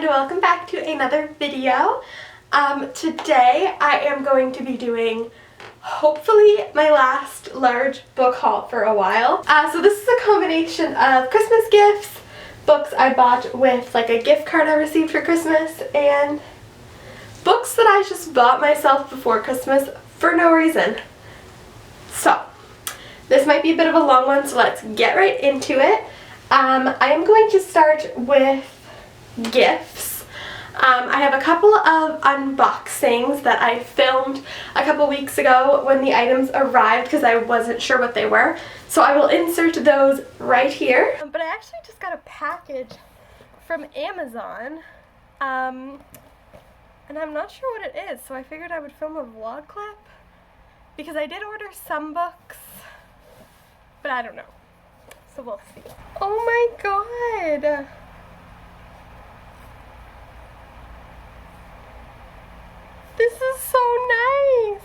and welcome back to another video. Today I am going to be doing hopefully my last large book haul for a while. So this is a combination of Christmas gifts, books I bought with like a gift card I received for Christmas, and books that I just bought myself before Christmas for no reason. So this might be a bit of a long one, so let's get right into it. I am going to start with gifts. I have a couple of unboxings that I filmed a couple weeks ago when the items arrived because I wasn't sure what they were. So I will insert those right here. But I actually just got a package from Amazon. And I'm not sure what it is, so I figured I would film a vlog clip because I did order some books, but I don't know. So we'll see. Oh my god! This is so nice!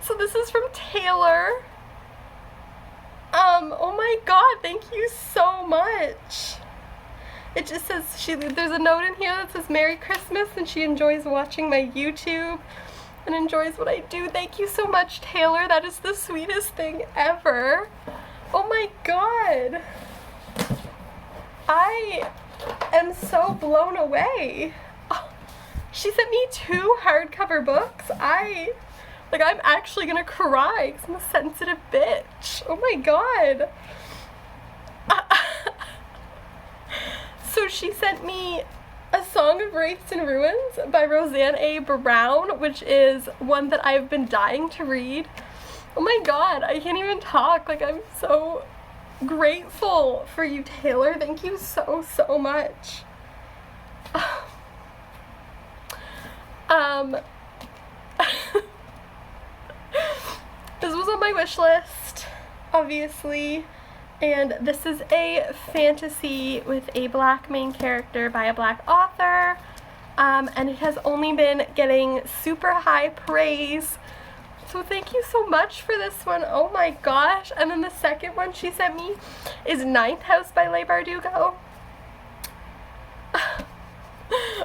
So this is from Taylor. Oh my god, thank you so much! It just says, there's a note in here that says Merry Christmas, and she enjoys watching my YouTube and enjoys what I do. Thank you so much, Taylor. That is the sweetest thing ever. Oh my god. I am so blown away. Oh, she sent me 2 hardcover books. I'm actually gonna cry because I'm a sensitive bitch. Oh my god. So she sent me A Song of Wraiths and Ruins by Roseanne A. Brown, which is one that I've been dying to read. Oh my god, I can't even talk. Like, I'm so grateful for you, Taylor. Thank you so, so much. This was on my wish list, obviously, and this is a fantasy with a black main character by a black author, and it has only been getting super high praise. So thank you so much for this one. Oh my gosh. And then the second one she sent me is Ninth House by Leigh Bardugo.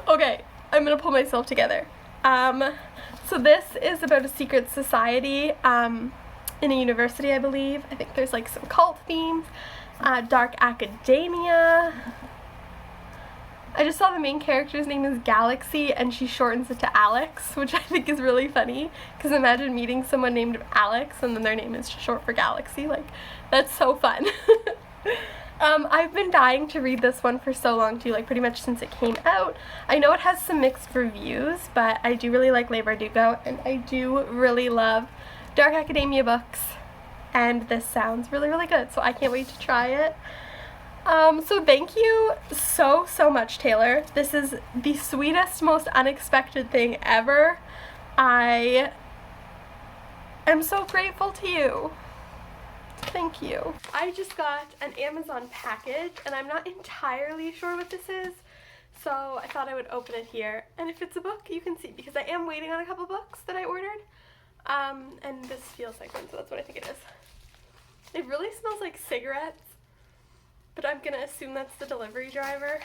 Okay, I'm gonna pull myself together. So this is about a secret society in a university, I believe. I think there's like some cult themes, dark academia. I just saw the main character's name is Galaxy, and she shortens it to Alex, which I think is really funny, because imagine meeting someone named Alex and then their name is short for Galaxy. Like, that's so fun. I've been dying to read this one for so long too, like pretty much since it came out. I know it has some mixed reviews, but I do really like Leigh Bardugo, and I do really love dark academia books, and this sounds really, really good, so I can't wait to try it. So thank you so, so much, Taylor. This is the sweetest, most unexpected thing ever. I am so grateful to you. Thank you. I just got an Amazon package, and I'm not entirely sure what this is, so I thought I would open it here. And if it's a book, you can see, because I am waiting on a couple books that I ordered. And this feels like one, so that's what I think it is. It really smells like cigarettes, but I'm gonna assume that's the delivery driver,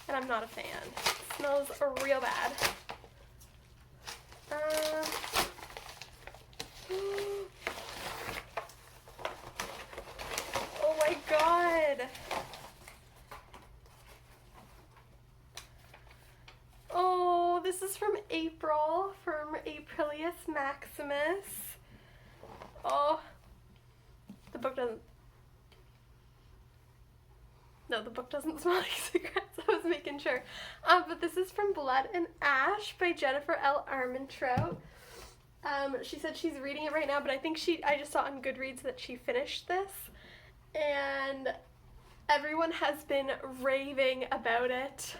and I'm not a fan. It smells real bad. Oh my god! Oh, this is from April, from Aprilius Maximus. Oh, the book doesn't... No, the book doesn't smell like cigarettes. I was making sure. But this is from Blood and Ash by Jennifer L. Armentrout. She said she's reading it right now, but I think I just saw on Goodreads that she finished this. And everyone has been raving about it.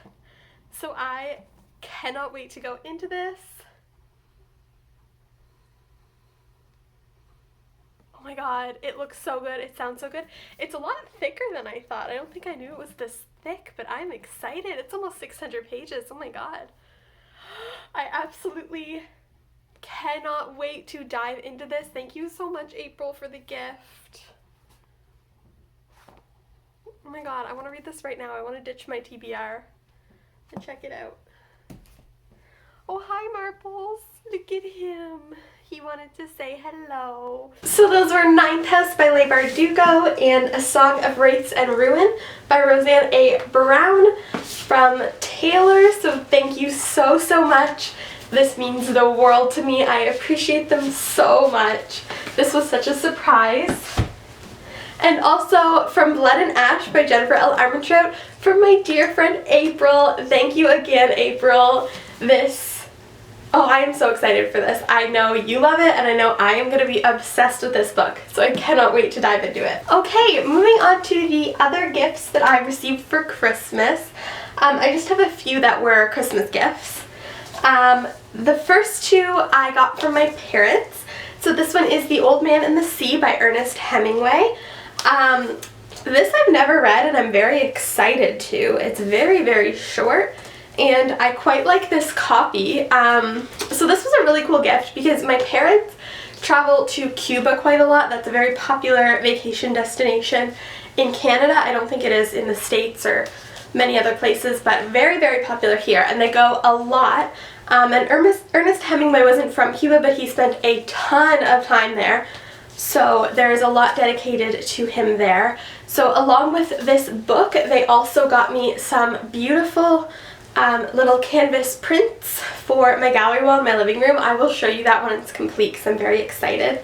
So I cannot wait to go into this. Oh my god, it looks so good. It sounds so good. It's a lot thicker than I thought. I don't think I knew it was this thick, but I'm excited. It's almost 600 pages. Oh my god. I absolutely cannot wait to dive into this. Thank you so much, April, for the gift. Oh my god, I want to read this right now. I want to ditch my TBR. and check it out. Oh, hi, Marbles. Look at him. He wanted to say hello. So those were Ninth House by Leigh Bardugo and A Song of Wraiths and Ruin by Roseanne A. Brown from Taylor. So thank you so, so much. This means the world to me. I appreciate them so much. This was such a surprise. And also from Blood and Ash by Jennifer L. Armentrout from my dear friend April. Thank you again, April. Oh, I am so excited for this. I know you love it, and I know I am going to be obsessed with this book, so I cannot wait to dive into it. Okay, moving on to the other gifts that I received for Christmas. I just have a few that were Christmas gifts. The first two I got from my parents. So this one is The Old Man and the Sea by Ernest Hemingway. This I've never read, and I'm very excited to. It's very, very short. And I quite like this copy. So this was a really cool gift because my parents travel to Cuba quite a lot. That's a very popular vacation destination in Canada. I don't think it is in the States or many other places, but very, very popular here. And they go a lot. And Ernest Hemingway wasn't from Cuba, but he spent a ton of time there. So there is a lot dedicated to him there. So along with this book, they also got me some beautiful little canvas prints for my gallery wall in my living room. I will show you that when it's complete because I'm very excited.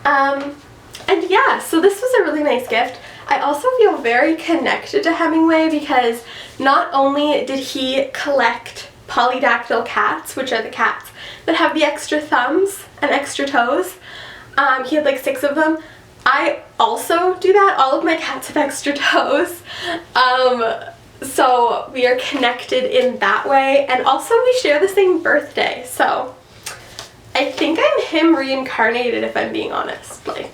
And yeah, so this was a really nice gift. I also feel very connected to Hemingway because not only did he collect polydactyl cats, which are the cats that have the extra thumbs and extra toes. He had like 6 of them. I also do that. All of my cats have extra toes. So we are connected in that way, and also we share the same birthday, so I think I'm him reincarnated, if I'm being honest. Like,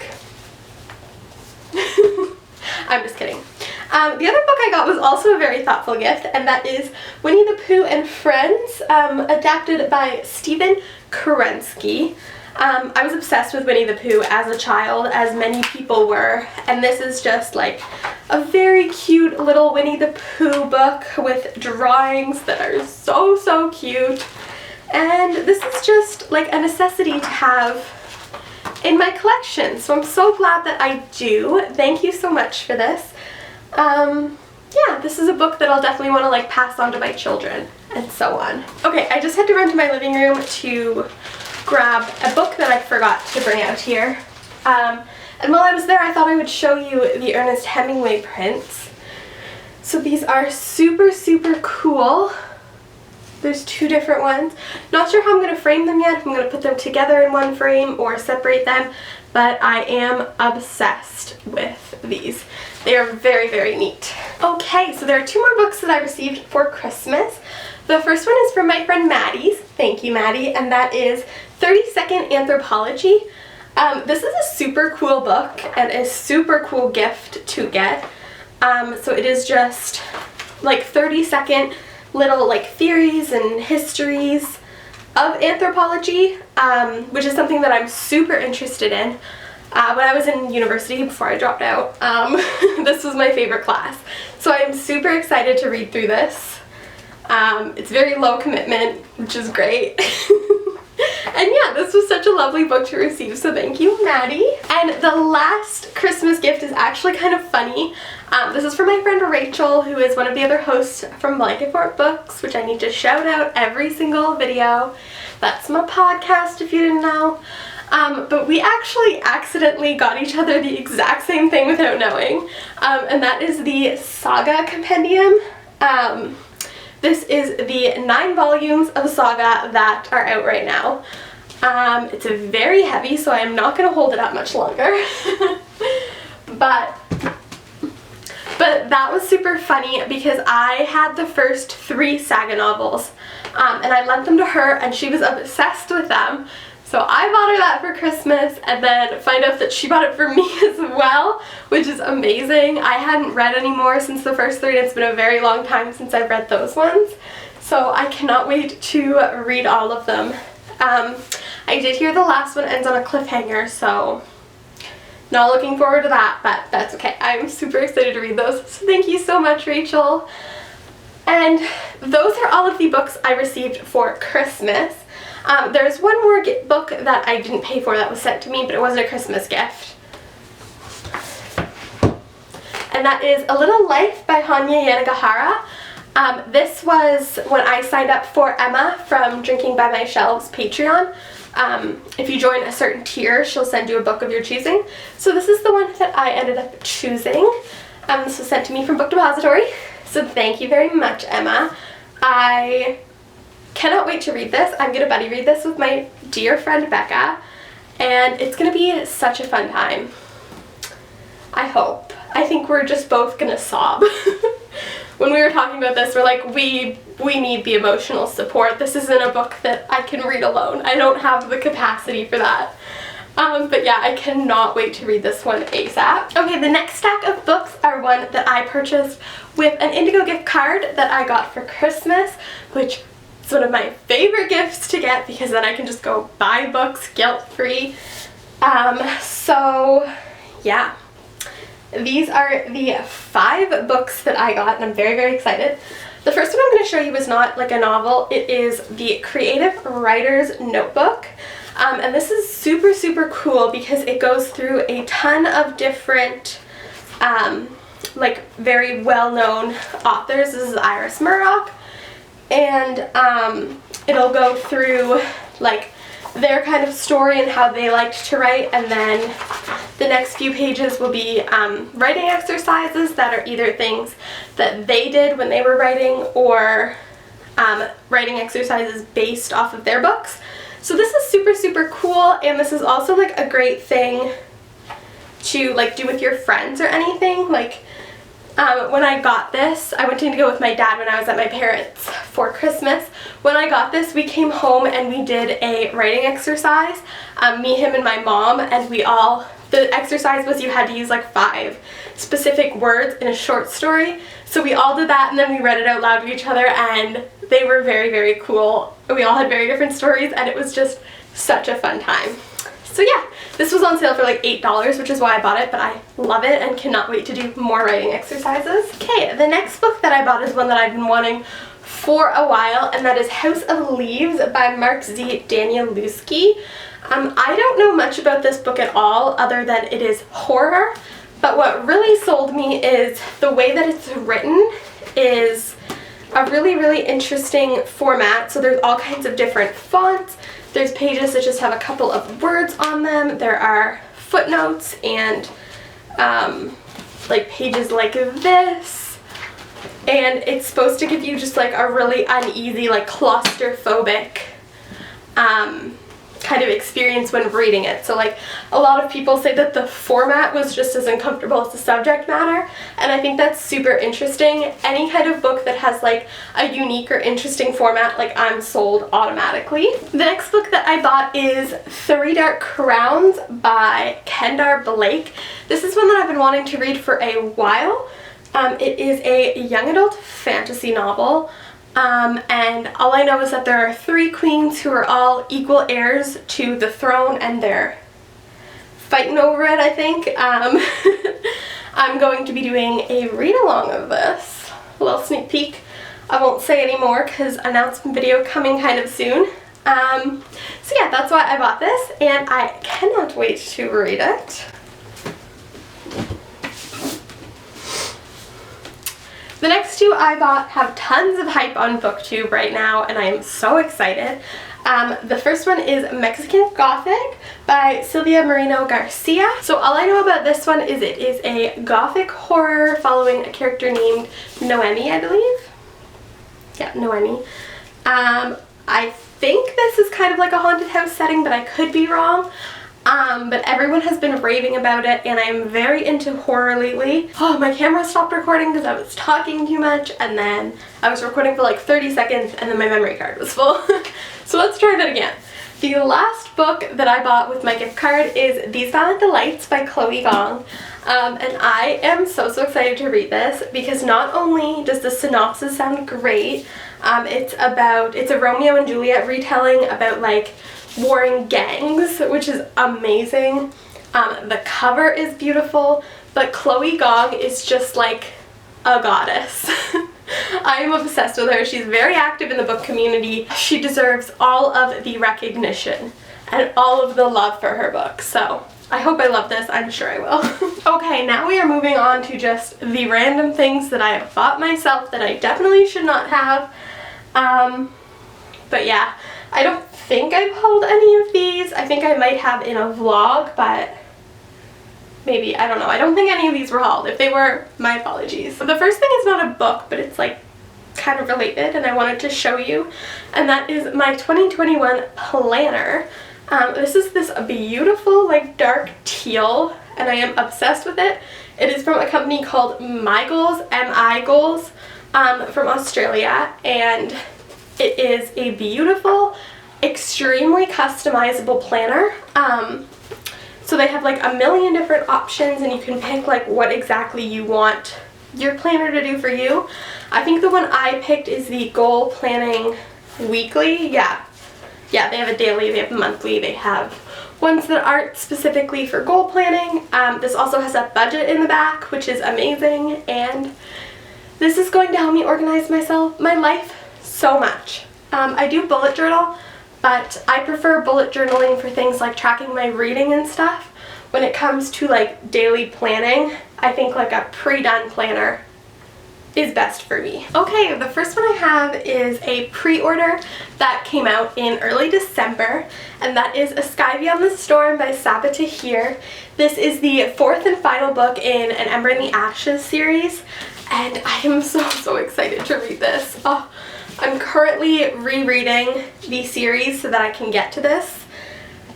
I'm just kidding. The other book I got was also a very thoughtful gift, and that is Winnie the Pooh and Friends, adapted by Stephen Kerensky. I was obsessed with Winnie the Pooh as a child, as many people were, and this is just like a very cute little Winnie the Pooh book with drawings that are so, so cute. And this is just like a necessity to have in my collection, so I'm so glad that I do. Thank you so much for this. Yeah, this is a book that I'll definitely want to like pass on to my children and so on. Okay, I just had to run to my living room to grab a book that I forgot to bring out here. And while I was there, I thought I would show you the Ernest Hemingway prints. So these are super, super cool. There's 2 different ones. Not sure how I'm going to frame them yet, if I'm going to put them together in one frame or separate them, but I am obsessed with these. They are very, very neat. Okay, so there are 2 more books that I received for Christmas. The first one is from my friend Maddie's. Thank you, Maddie. And that is 30-Second Anthropology. This is a super cool book and a super cool gift to get. So it is just like 30-second little like theories and histories of anthropology, which is something that I'm super interested in. When I was in university before I dropped out, this was my favorite class. So I'm super excited to read through this. It's very low commitment, which is great. And yeah, this was such a lovely book to receive, so thank you, Maddie. And the last Christmas gift is actually kind of funny. This is from my friend Rachel, who is one of the other hosts from Blanket Fort Books, which I need to shout out every single video. That's my podcast, if you didn't know. But we actually accidentally got each other the exact same thing without knowing, and that is the Saga Compendium. This is the 9 volumes of Saga that are out right now. It's very heavy, so I'm not going to hold it up much longer. But that was super funny because I had the first 3 Saga novels, and I lent them to her, and she was obsessed with them. So I bought her that for Christmas, and then find out that she bought it for me as well, which is amazing. I hadn't read any more since the first 3, and it's been a very long time since I've read those ones. So I cannot wait to read all of them. I did hear the last one ends on a cliffhanger, so not looking forward to that, but that's okay. I'm super excited to read those. So thank you so much, Rachel. And those are all of the books I received for Christmas. There's one more book that I didn't pay for that was sent to me, but it wasn't a Christmas gift. And that is A Little Life by Hanya Yanagihara. This was when I signed up for Emma from Drinking by My Shelves Patreon. If you join a certain tier, she'll send you a book of your choosing. So this is the one that I ended up choosing. This was sent to me from Book Depository. So thank you very much, Emma. I cannot wait to read this. I'm going to buddy read this with my dear friend Becca, and it's going to be such a fun time. I hope. I think we're just both going to sob. When we were talking about this, we're like, we need the emotional support. This isn't a book that I can read alone. I don't have the capacity for that. But yeah, I cannot wait to read this one ASAP. Okay, the next stack of books are one that I purchased with an Indigo gift card that I got for Christmas, which is one of my favorite gifts to get because then I can just go buy books guilt-free. So yeah, these are the 5 books that I got, and I'm very, very excited. The first one I'm going to show you is not like a novel. It is the Creative Writer's Notebook. And this is super, super cool because it goes through a ton of different, like, very well-known authors. This is Iris Murdoch. And it'll go through, like, their kind of story and how they liked to write, and then the next few pages will be writing exercises that are either things that they did when they were writing or writing exercises based off of their books. So this is super, super cool, and this is also like a great thing to like do with your friends or anything. Like when I got this, I went to go with my dad when I was at my parents' for Christmas. When I got this, we came home and we did a writing exercise, me, him, and my mom, and the exercise was you had to use like 5 specific words in a short story. So we all did that, and then we read it out loud to each other, and they were very, very cool. We all had very different stories, and it was just such a fun time. So yeah, this was on sale for like $8, which is why I bought it, but I love it and cannot wait to do more writing exercises. Okay, the next book that I bought is one that I've been wanting for a while, and that is House of Leaves by Mark Z. Danielewski. I don't know much about this book at all other than it is horror, but what really sold me is the way that it's written is a really, really interesting format. So there's all kinds of different fonts. There's pages that just have a couple of words on them. There are footnotes and like pages like this. And it's supposed to give you just like a really uneasy, like claustrophobic kind of experience when reading it. So like a lot of people say that the format was just as uncomfortable as the subject matter, and I think that's super interesting. Any kind of book that has like a unique or interesting format, like I'm sold automatically. The next book that I bought is 3 Dark Crowns by Kendar Blake. This is one that I've been wanting to read for a while. It is a young adult fantasy novel. And all I know is that there are 3 queens who are all equal heirs to the throne, and they're fighting over it, I think. I'm going to be doing a read-along of this. A little sneak peek. I won't say any more because announcement video coming kind of soon. So yeah, that's why I bought this, and I cannot wait to read it. The next 2 I bought have tons of hype on BookTube right now, and I am so excited. The first one is Mexican Gothic by Silvia Moreno Garcia. So all I know about this one is it is a gothic horror following a character named Noemi, I believe. Yeah, Noemi. I think this is kind of like a haunted house setting, but I could be wrong. But everyone has been raving about it, and I'm very into horror lately. Oh, my camera stopped recording because I was talking too much, and then I was recording for like 30 seconds, and then my memory card was full. So let's try that again. The last book that I bought with my gift card is These Violet Delights by Chloe Gong. And I am so excited to read this because not only does the synopsis sound great, it's a Romeo and Juliet retelling about like warring gangs, which is amazing. The cover is beautiful, but Chloe Gong is just like a goddess. I am obsessed with her. She's very active in the book community. She deserves all of the recognition and all of the love for her books. So I hope I love this. I'm sure I will. Okay, now we are moving on to just the random things that I have bought myself that I definitely should not have. But yeah, I don't think I've hauled any of these. I think I might have in a vlog, but maybe, I don't know. I don't think any of these were hauled. If they were, my apologies. The first thing is not a book, but it's like kind of related and I wanted to show you, and that is my 2021 planner. This is this beautiful like dark teal and I am obsessed with it. It is from a company called My Goals, M-I Goals, from Australia, and it is a beautiful, extremely customizable planner. So they have like a million different options and you can pick like what exactly you want your planner to do for you. I think the one I picked is the Goal Planning Weekly. Yeah, they have a daily, they have monthly, they have ones that aren't specifically for goal planning. This also has a budget in the back, which is amazing, and this is going to help me organize my life so much. I do bullet journal, but I prefer bullet journaling for things like tracking my reading and stuff. When it comes to like daily planning, I think like a pre-done planner is best for me. Okay, the first one I have is a pre-order that came out in early December, and that is A Sky Beyond the Storm by Sabaa Tahir. This is the fourth and final book in an Ember in the Ashes series, and I am so excited to read this. Oh, I'm currently rereading the series so that I can get to this,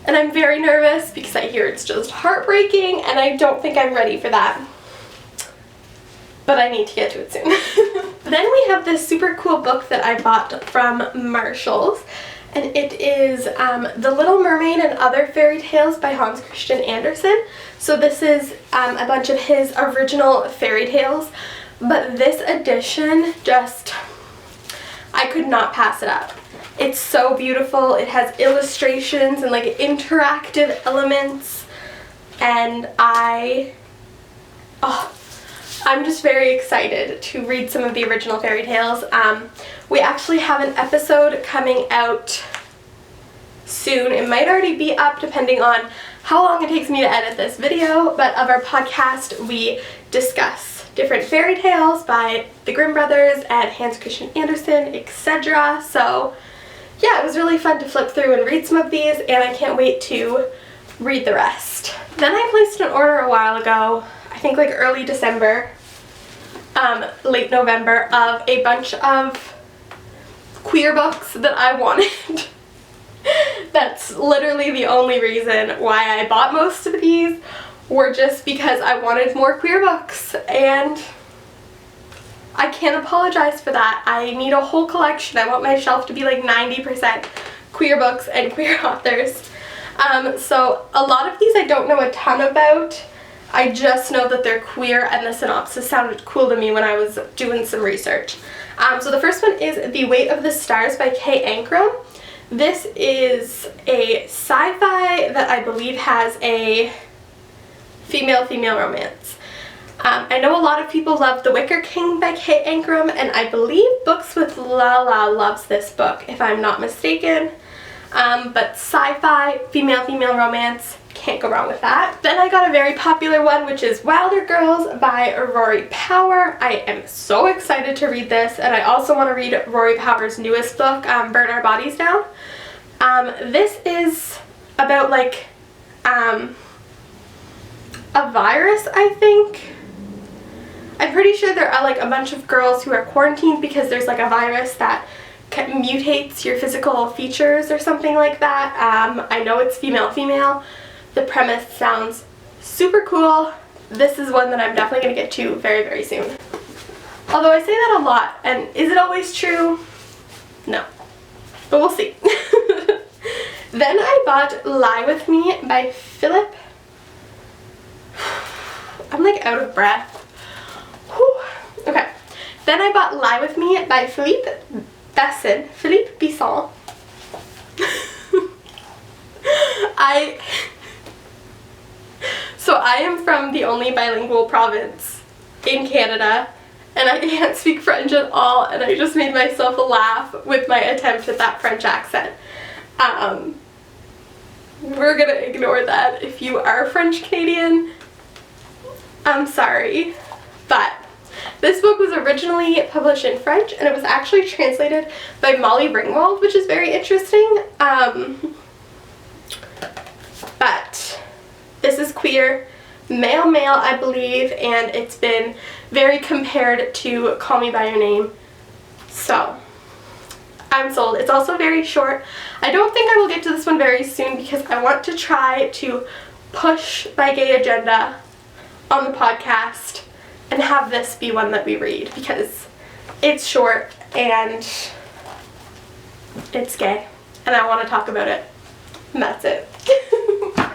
and I'm very nervous because I hear it's just heartbreaking and I don't think I'm ready for that. But I need to get to it soon. Then we have this super cool book that I bought from Marshall's, and it is The Little Mermaid and Other Fairy Tales by Hans Christian Andersen. So this is a bunch of his original fairy tales, but this edition just, I could not pass it up. It's so beautiful. It has illustrations and like interactive elements, and I'm just very excited to read some of the original fairy tales. We actually have an episode coming out soon. It might already be up depending on how long it takes me to edit this video, but of our podcast we discuss different fairy tales by the Grimm brothers and Hans Christian Andersen, etc. So yeah, it was really fun to flip through and read some of these, and I can't wait to read the rest. Then I placed an order a while ago, I think like early December, late November, of a bunch of queer books that I wanted. That's literally the only reason why I bought most of these, were just because I wanted more queer books, and I can't apologize for that. I need a whole collection. I want my shelf to be like 90% queer books and queer authors. So a lot of these I don't know a ton about. I just know that they're queer, and the synopsis sounded cool to me when I was doing some research. So the first one is The Weight of the Stars by Kay Ancrum. This is a sci-fi that I believe has a female-female romance. I know a lot of people love The Wicker King by Kay Ancrum, and I believe Books with Lala loves this book, if I'm not mistaken. But sci-fi, female-female romance, can't go wrong with that. Then I got a very popular one, which is Wilder Girls by Rory Power. I am so excited to read this, and I also want to read Rory Power's newest book, Burn Our Bodies Down. This is about like a virus, I think. I'm pretty sure there are like a bunch of girls who are quarantined because there's like a virus that mutates your physical features or something like that. I know it's female-female. The premise sounds super cool. This is one that I'm definitely going to get to very soon. Although I say that a lot, and is it always true? No. But we'll see. Then I bought Lie With Me by Philip. I'm like out of breath. Whew. Okay. Then I bought Lie With Me by Philippe Besson. So I am from the only bilingual province in Canada, and I can't speak French at all, and I just made myself laugh with my attempt at that French accent. We're gonna ignore that. If you are French Canadian, I'm sorry, but this book was originally published in French, and it was actually translated by Molly Ringwald, which is very interesting. But this is queer, male, I believe, and it's been very compared to Call Me By Your Name, so I'm sold. It's also very short. I don't think I will get to this one very soon because I want to try to push my gay agenda on the podcast and have this be one that we read because it's short and it's gay and I want to talk about it, and that's it.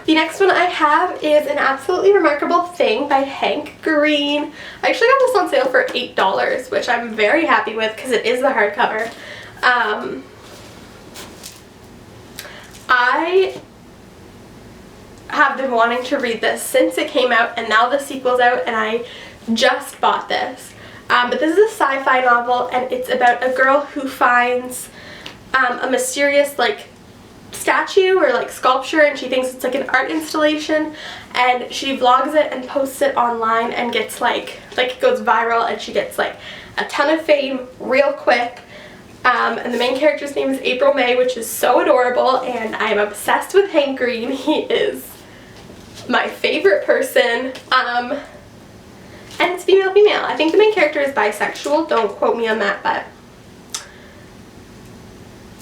The next one I have is An Absolutely Remarkable Thing by Hank Green. I actually got this on sale for $8, which I'm very happy with because it is the hardcover. I have been wanting to read this since it came out, and now the sequel's out and I just bought this. But this is a sci-fi novel, and it's about a girl who finds a mysterious like statue or like sculpture, and she thinks it's like an art installation, and she vlogs it and posts it online and gets like it goes viral, and she gets like a ton of fame real quick. And the main character's name is April May, which is so adorable, and I'm obsessed with Hank Green. He is my favorite person, and it's female. I think the main character is bisexual, don't quote me on that, but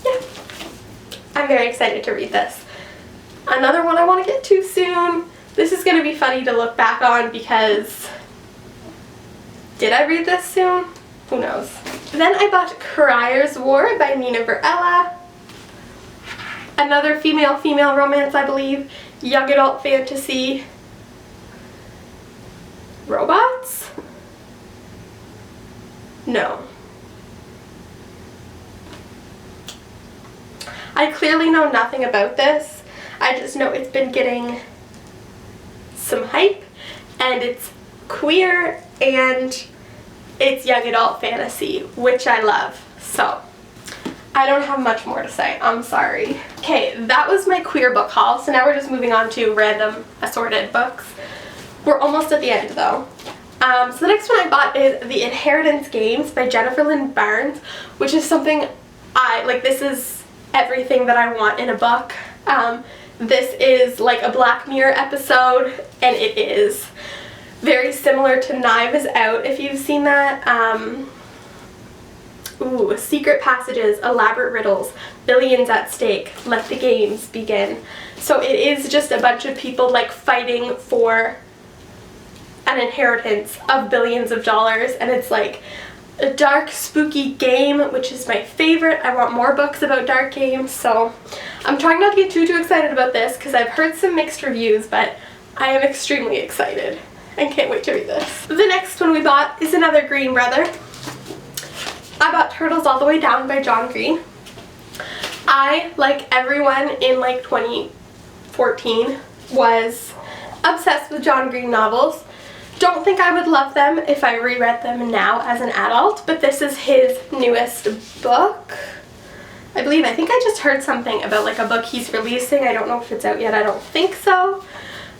yeah, I'm very excited to read this. Another one I want to get to soon. This is going to be funny to look back on because did I read this soon? Who knows. Then I bought Criers War by Nina Varela. Another female romance, I believe. Young adult fantasy. Robots? No. I clearly know nothing about this. I just know it's been getting some hype, and it's queer, and it's young adult fantasy, which I love. So I don't have much more to say. I'm sorry. Okay, that was my queer book haul. So now we're just moving on to random assorted books. We're almost at the end though. So the next one I bought is The Inheritance Games by Jennifer Lynn Barnes, which is something I like. This is everything that I want in a book. This is like a Black Mirror episode, and it is very similar to Knives Out, if you've seen that. Secret passages, elaborate riddles, billions at stake, let the games begin. So it is just a bunch of people like fighting for an inheritance of billions of dollars, and it's like a dark, spooky game, which is my favorite. I want more books about dark games, so I'm trying not to get too excited about this because I've heard some mixed reviews, but I am extremely excited and can't wait to read this. The next one we bought is another Green brother. I bought Turtles All the Way Down by John Green. I, like everyone in like 2014, was obsessed with John Green novels. Don't think I would love them if I reread them now as an adult, but this is his newest book. I think I just heard something about like a book he's releasing. I don't know if it's out yet. I don't think so.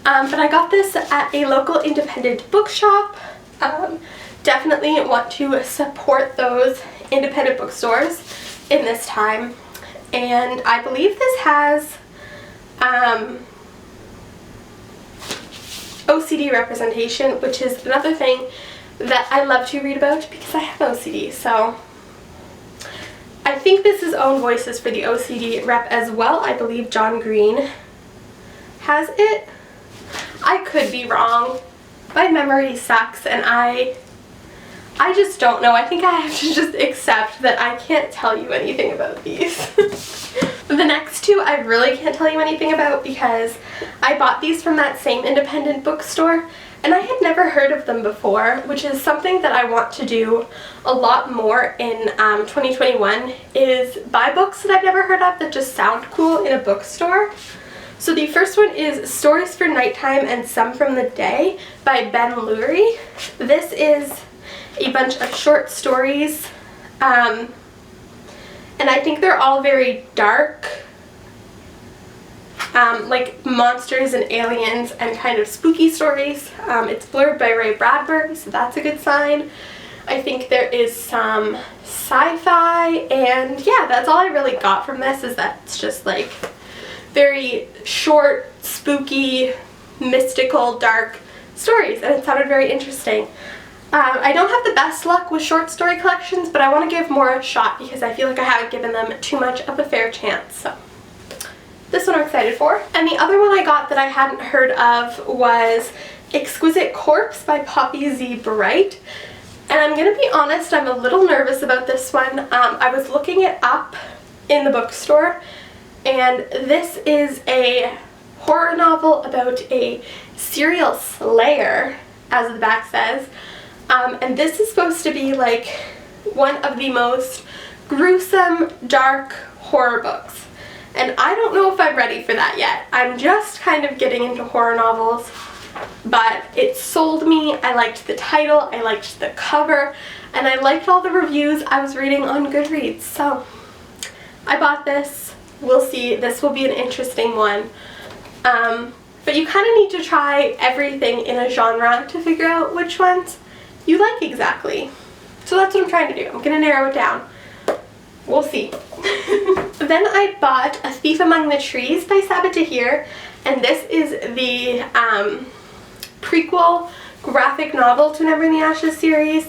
But I got this at a local independent bookshop. Definitely want to support those independent bookstores in this time. And I believe this has OCD representation, which is another thing that I love to read about because I have OCD. So I think this is Own Voices for the OCD rep as well. I believe John Green has it. I could be wrong. My memory sucks, and I just don't know. I think I have to just accept that I can't tell you anything about these. The next two I really can't tell you anything about because I bought these from that same independent bookstore, and I had never heard of them before, which is something that I want to do a lot more in 2021, is buy books that I've never heard of that just sound cool in a bookstore. So the first one is Stories for Nighttime and Some from the Day by Ben Lurie. This is a bunch of short stories, and I think they're all very dark, like monsters and aliens and kind of spooky stories. It's blurred by Ray Bradbury, so that's a good sign. I think there is some sci-fi, and yeah, that's all I really got from this, is that it's just like very short, spooky, mystical, dark stories, and it sounded very interesting. I don't have the best luck with short story collections, but I want to give more a shot because I feel like I haven't given them too much of a fair chance. So this one I'm excited for. And the other one I got that I hadn't heard of was Exquisite Corpse by Poppy Z. Bright. And I'm going to be honest, I'm a little nervous about this one. I was looking it up in the bookstore, and this is a horror novel about a serial slayer, as the back says. And this is supposed to be like one of the most gruesome, dark horror books. And I don't know if I'm ready for that yet. I'm just kind of getting into horror novels, but it sold me. I liked the title, I liked the cover, and I liked all the reviews I was reading on Goodreads. So I bought this. We'll see. This will be an interesting one. But you kind of need to try everything in a genre to figure out which ones you like exactly. So that's what I'm trying to do. I'm going to narrow it down. We'll see. Then I bought A Thief Among the Trees by Sabaa Tahir, and this is the prequel graphic novel to Never in the Ashes series.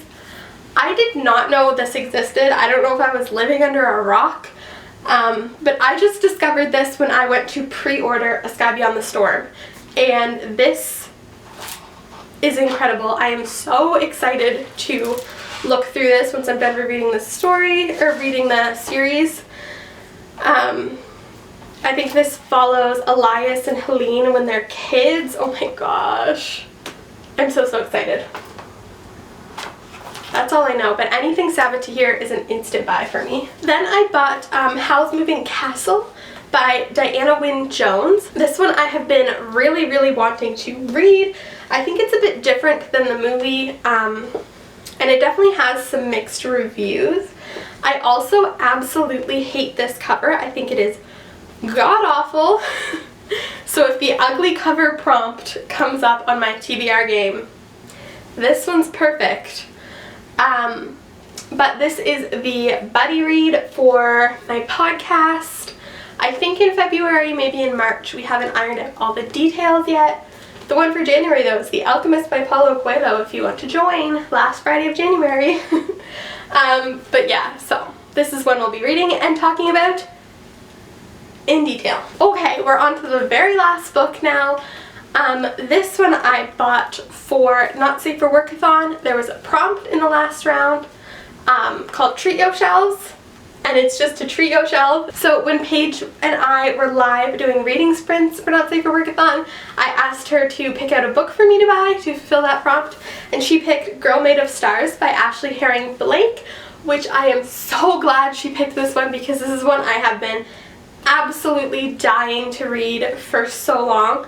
I did not know this existed. I don't know if I was living under a rock, but I just discovered this when I went to pre-order A Sky Beyond the Storm, and this is incredible. I am so excited to look through this once I'm done reading the story, or reading the series. I think this follows Elias and Helene when they're kids. Oh my gosh. I'm so excited. That's all I know, but anything Sabaa Tahir is an instant buy for me. Then I bought Howl's Moving Castle by Diana Wynne Jones. This one I have been really wanting to read. I think it's a bit different than the movie, and it definitely has some mixed reviews. I also absolutely hate this cover. I think it is god-awful. So if the ugly cover prompt comes up on my TBR game, this one's perfect. But this is the buddy read for my podcast. I think in February, maybe in March. We haven't ironed out all the details yet. The one for January, though, is The Alchemist by Paulo Coelho, if you want to join, last Friday of January. But yeah, so this is one we'll be reading and talking about in detail. Okay, we're on to the very last book now. This one I bought for Not Safe for Workathon. There was a prompt in the last round called Treat Yo Shelves, and it's just a Treat Yo Shelf. So when Paige and I were live doing reading sprints for Not Safe for Workathon, I asked her to pick out a book for me to buy to fulfill that prompt, and she picked Girl Made of Stars by Ashley Herring Blake, which I am so glad she picked this one because this is one I have been absolutely dying to read for so long.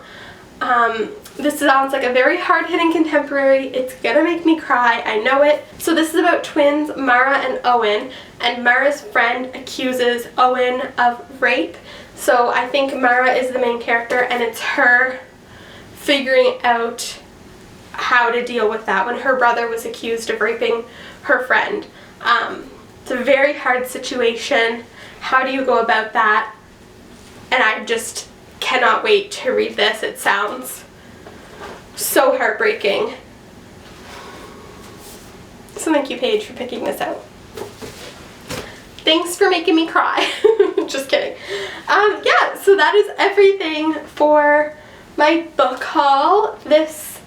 This sounds like a very hard-hitting contemporary. It's gonna make me cry, I know it. So this is about twins Mara and Owen, and Mara's friend accuses Owen of rape. So I think Mara is the main character, and it's her figuring out how to deal with that when her brother was accused of raping her friend. It's a very hard situation. How do you go about that? And I just cannot wait to read this. It sounds so heartbreaking. So thank you, Paige, for picking this out. Thanks for making me cry. Just kidding. Yeah, so that is everything for my book haul. This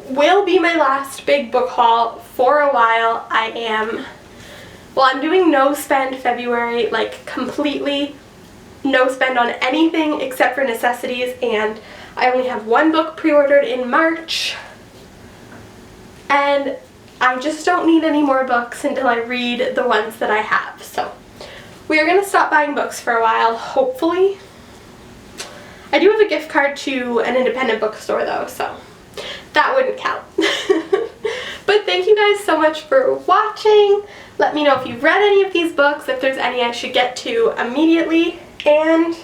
will be my last big book haul for a while. I'm doing no spend February, like completely no spend on anything except for necessities, and I only have one book pre-ordered in March, and I just don't need any more books until I read the ones that I have. So we are going to stop buying books for a while, hopefully. I do have a gift card to an independent bookstore though, so that wouldn't count. But But thank you guys so much for watching. Let me know if you've read any of these books, if there's any I should get to immediately, and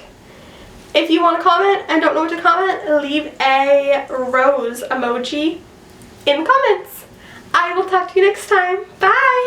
if you want to comment and don't know what to comment, leave a rose emoji in the comments. I will talk to you next time. Bye!